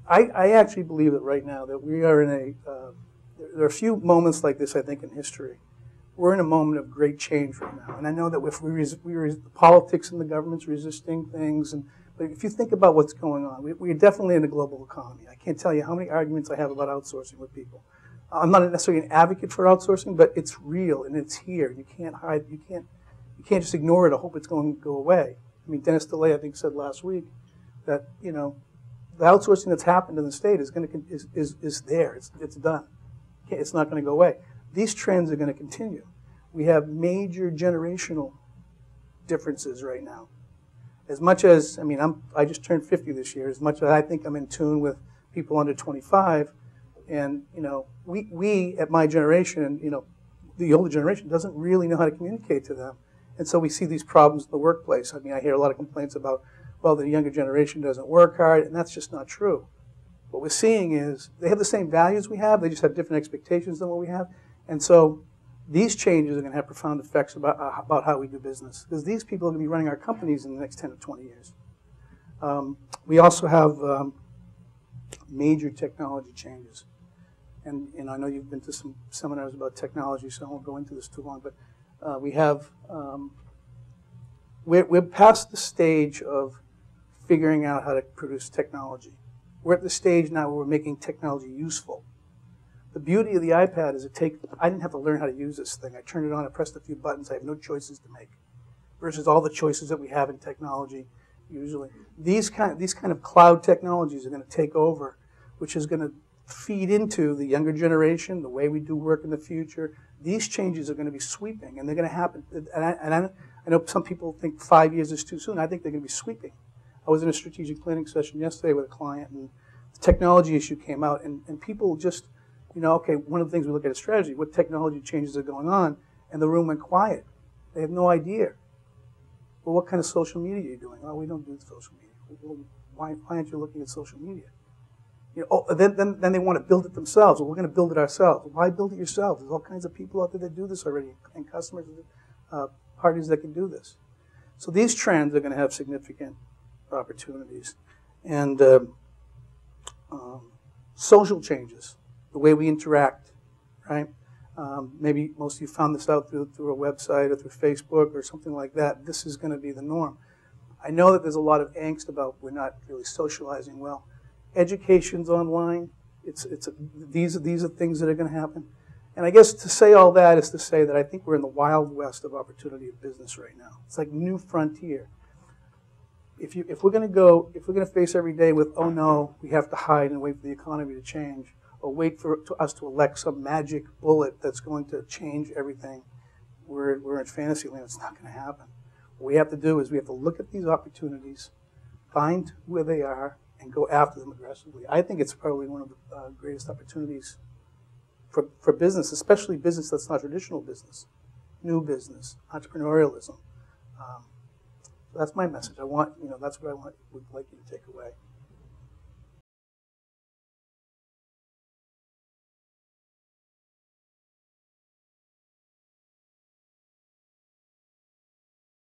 I actually believe that right now that we are in there are a few moments like this, I think, in history. We're in a moment of great change right now. And I know that if politics and the government's resisting things, but if you think about what's going on, we're definitely in a global economy. I can't tell you how many arguments I have about outsourcing with people. I'm not necessarily an advocate for outsourcing, but it's real and it's here. You can't hide. You can't just ignore it or hope it's going to go away. I mean, Dennis DeLay, I think, said last week that the outsourcing that's happened in the state is there. It's done. It's not going to go away. These trends are going to continue. We have major generational differences right now. As much as, I just turned 50 this year, as much as I think I'm in tune with people under 25, and, we at my generation, the older generation doesn't really know how to communicate to them. And so we see these problems in the workplace. I hear a lot of complaints about, well, the younger generation doesn't work hard, and that's just not true. What we're seeing is they have the same values we have, they just have different expectations than what we have. And so these changes are going to have profound effects about how we do business, because these people are going to be running our companies in the next 10 to 20 years. We also have major technology changes. And I know you've been to some seminars about technology, so I won't go into this too long, but we're past the stage of figuring out how to produce technology. We're at the stage now where we're making technology useful. The beauty of the iPad is I didn't have to learn how to use this thing. I turned it on, I pressed a few buttons, I have no choices to make. Versus all the choices that we have in technology usually. These kind of cloud technologies are going to take over, which is going to feed into the younger generation, the way we do work in the future. These changes are going to be sweeping, and they're going to happen. And I know some people think 5 years is too soon. I think they're going to be sweeping. I was in a strategic planning session yesterday with a client, and the technology issue came out, and people just, okay, one of the things we look at is strategy. What technology changes are going on? And the room went quiet. They have no idea. Well, what kind of social media are you doing? Oh, we don't do social media. Well, why aren't you looking at social media? Then they want to build it themselves. Well, we're going to build it ourselves. Why build it yourself? There's all kinds of people out there that do this already, and customers, parties that can do this. So these trends are going to have significant opportunities. And social changes, the way we interact, right? Maybe most of you found this out through a website or through Facebook or something like that. This is going to be the norm. I know that there's a lot of angst about we're not really socializing well. Education's online. These are things that are going to happen. And I guess to say all that is to say that I think we're in the wild west of opportunity of business right now. It's like new frontier. If we're going to face every day with, oh no, we have to hide and wait for the economy to change, or wait for us to elect some magic bullet that's going to change everything, we're in fantasy land. It's not going to happen. What we have to do is we have to look at these opportunities, find where they are, and go after them aggressively. I think it's probably one of the greatest opportunities for business, especially business that's not traditional business, new business, entrepreneurialism. That's my message. That's what would like you to take away.